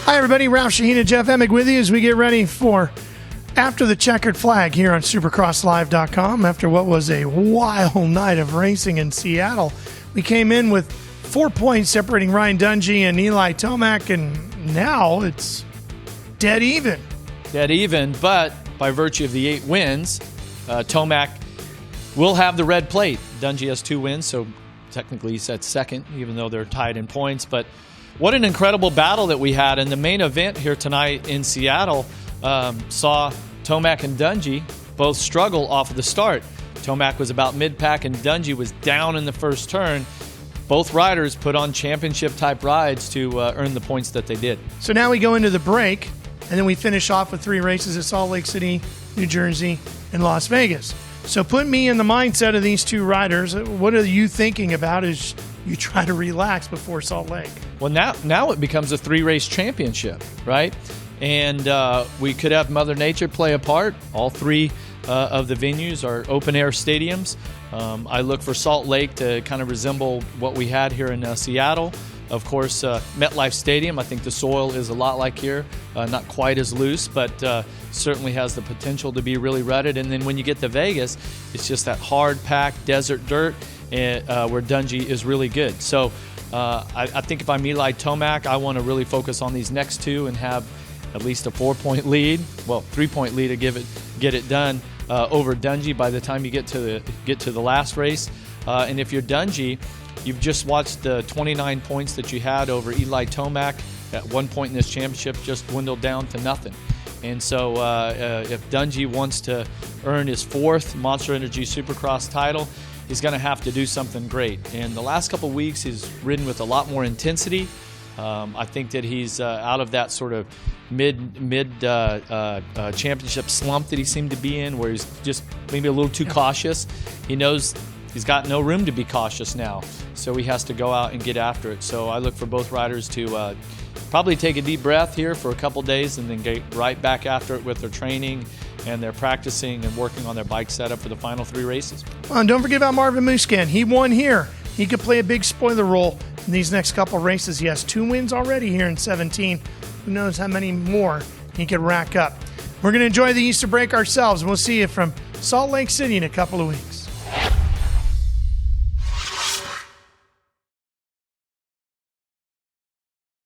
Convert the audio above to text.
Hi, everybody. Ralph, Sheheen, and Jeff Emig with you as we get ready for After the Checkered Flag here on SupercrossLive.com. After what was a wild night of racing in Seattle, we came in with 4 points separating Ryan Dungey and Eli Tomac, and now it's dead even. Dead even, but by virtue of the 8 wins, Tomac will have the red plate. Dungey has 2 wins, so technically he's at second, even though they're tied in points. But what an incredible battle that we had. And the main event here tonight in Seattle saw Tomac and Dungey both struggle off of the start. Tomac was about mid-pack and Dungey was down in the first turn. Both riders put on championship-type rides to earn the points that they did. So now we go into the break, and then we finish off with 3 races at Salt Lake City, New Jersey, and Las Vegas. So put me in the mindset of these 2 riders. What are you thinking about as you try to relax before Salt Lake? Well, now it becomes a 3-race championship, right? And we could have Mother Nature play a part. All 3 of the venues are open-air stadiums. I look for Salt Lake to kind of resemble what we had here in Seattle. Of course, MetLife Stadium, I think the soil is a lot like here. Not quite as loose, but certainly has the potential to be really rutted. And then when you get to Vegas, it's just that hard-packed desert dirt where Dungey is really good. So I think if I'm Eli Tomac, I want to really focus on these next 2 and have at least a 4-point lead, well, 3-point lead to get it done over Dungey by the time you get to the last race. And if you're Dungey, you've just watched the 29 points that you had over Eli Tomac at one point in this championship just dwindled down to nothing. And so if Dungey wants to earn his 4th Monster Energy Supercross title, he's going to have to do something great. And the last couple weeks, he's ridden with a lot more intensity. I think that he's out of that sort of mid championship slump that he seemed to be in, where he's just maybe a little too cautious. He knows he's got no room to be cautious now, so he has to go out and get after it. So I look for both riders to probably take a deep breath here for a couple days and then get right back after it with their training and their practicing and working on their bike setup for the final 3 races. Well, and don't forget about Marvin Musquin. He won here. He could play a big spoiler role in these next couple races. He has 2 wins already here in 17. Who knows how many more he could rack up. We're going to enjoy the Easter break ourselves. We'll see you from Salt Lake City in a couple of weeks.